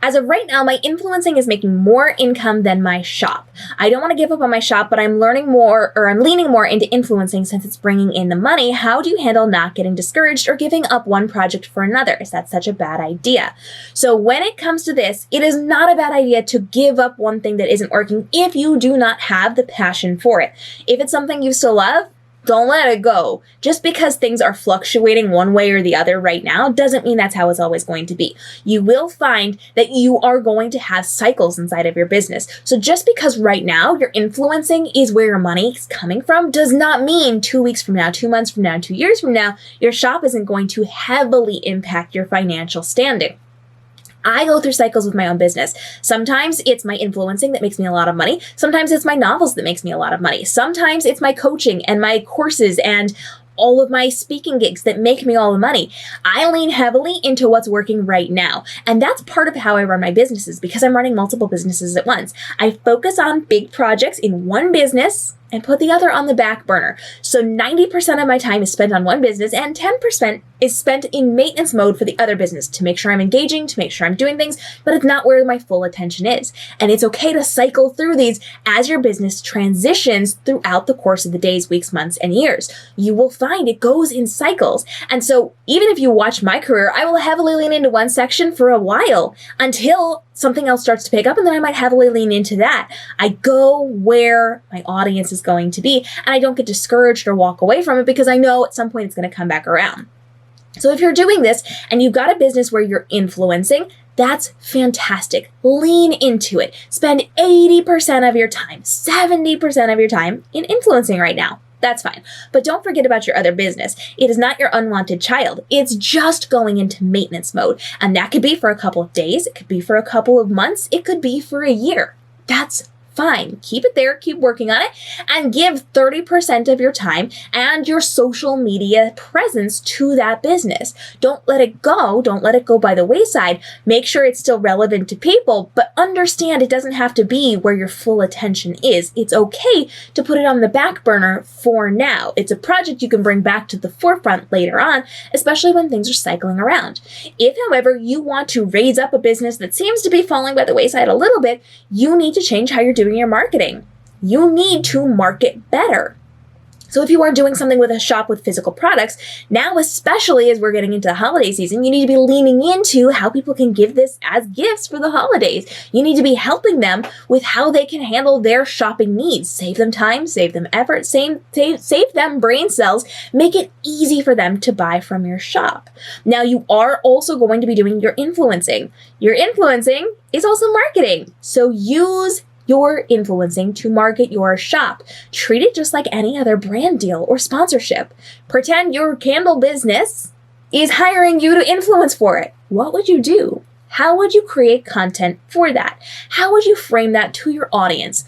As of right now, my influencing is making more income than my shop. I don't want to give up on my shop, but I'm learning more, or I'm leaning more into influencing since it's bringing in the money. How do you handle not getting discouraged or giving up one project for another? Is that such a bad idea? So when it comes to this, it is not a bad idea to give up one thing that isn't working if you do not have the passion for it. If it's something you still love, don't let it go. Just because things are fluctuating one way or the other right now doesn't mean that's how it's always going to be. You will find that you are going to have cycles inside of your business. So just because right now your influencing is where your money is coming from does not mean 2 weeks from now, 2 months from now, 2 years from now, your shop isn't going to heavily impact your financial standing. I go through cycles with my own business. Sometimes it's my influencing that makes me a lot of money. Sometimes it's my novels that makes me a lot of money. Sometimes it's my coaching and my courses and all of my speaking gigs that make me all the money. I lean heavily into what's working right now. And that's part of how I run my businesses because I'm running multiple businesses at once. I focus on big projects in one business and put the other on the back burner. So 90% of my time is spent on one business and 10% is spent in maintenance mode for the other business to make sure I'm engaging, to make sure I'm doing things, but it's not where my full attention is. And it's okay to cycle through these as your business transitions throughout the course of the days, weeks, months, and years. You will find it goes in cycles. And so even if you watch my career, I will heavily lean into one section for a while until something else starts to pick up, and then I might heavily lean into that. I go where my audience is going to be, and I don't get discouraged or walk away from it because I know at some point it's going to come back around. So if you're doing this and you've got a business where you're influencing, that's fantastic. Lean into it. Spend 80% of your time, 70% of your time in influencing right now. That's fine. But don't forget about your other business. It is not your unwanted child. It's just going into maintenance mode. And that could be for a couple of days. It could be for a couple of months. It could be for a year. That's fine. Keep it there, keep working on it, and give 30% of your time and your social media presence to that business. Don't let it go. Don't let it go by the wayside. Make sure it's still relevant to people, but understand it doesn't have to be where your full attention is. It's okay to put it on the back burner for now. It's a project you can bring back to the forefront later on, especially when things are cycling around. If, however, you want to raise up a business that seems to be falling by the wayside a little bit, you need to change how you're doing your marketing. You need to market better. So if you are doing something with a shop with physical products, now especially as we're getting into the holiday season, you need to be leaning into how people can give this as gifts for the holidays. You need to be helping them with how they can handle their shopping needs. Save them time, save them effort, save them brain cells, make it easy for them to buy from your shop. Now you are also going to be doing your influencing. Your influencing is also marketing. So use your influencing to market your shop. Treat it just like any other brand deal or sponsorship. Pretend your candle business is hiring you to influence for it. What would you do? How would you create content for that? How would you frame that to your audience?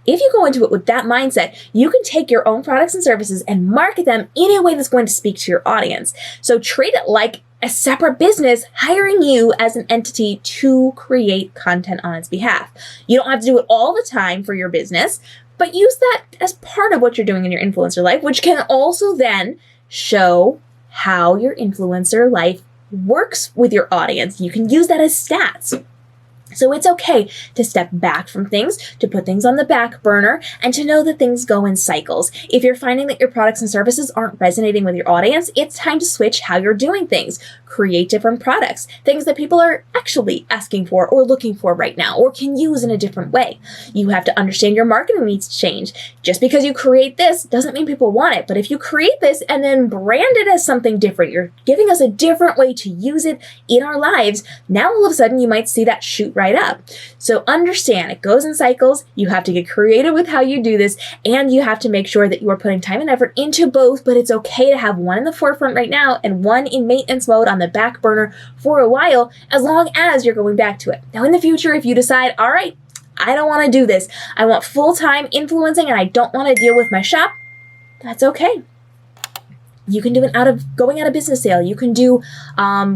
If you go into it with that mindset, you can take your own products and services and market them in a way that's going to speak to your audience. So treat it like a separate business hiring you as an entity to create content on its behalf. You don't have to do it all the time for your business, but use that as part of what you're doing in your influencer life, which can also then show how your influencer life works with your audience. You can use that as stats. So it's okay to step back from things, to put things on the back burner, and to know that things go in cycles. If you're finding that your products and services aren't resonating with your audience, it's time to switch how you're doing things. Create different products, things that people are actually asking for or looking for right now, or can use in a different way. You have to understand your marketing needs to change. Just because you create this doesn't mean people want it. But if you create this and then brand it as something different, you're giving us a different way to use it in our lives. Now all of a sudden you might see that shoot right up. So understand it goes in cycles. You have to get creative with how you do this, and you have to make sure that you are putting time and effort into both, but it's okay to have one in the forefront right now and one in maintenance mode on the back burner for a while, as long as you're going back to it. Now in the future, if you decide, all right, I don't want to do this, I want full-time influencing and I don't want to deal with my shop, that's okay. You can do going out of business sale. You can do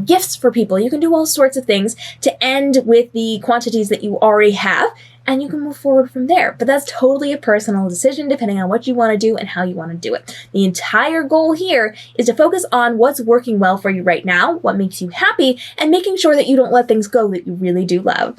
gifts for people. You can do all sorts of things to end with the quantities that you already have and you can move forward from there. But that's totally a personal decision depending on what you want to do and how you want to do it. The entire goal here is to focus on what's working well for you right now, what makes you happy, and making sure that you don't let things go that you really do love.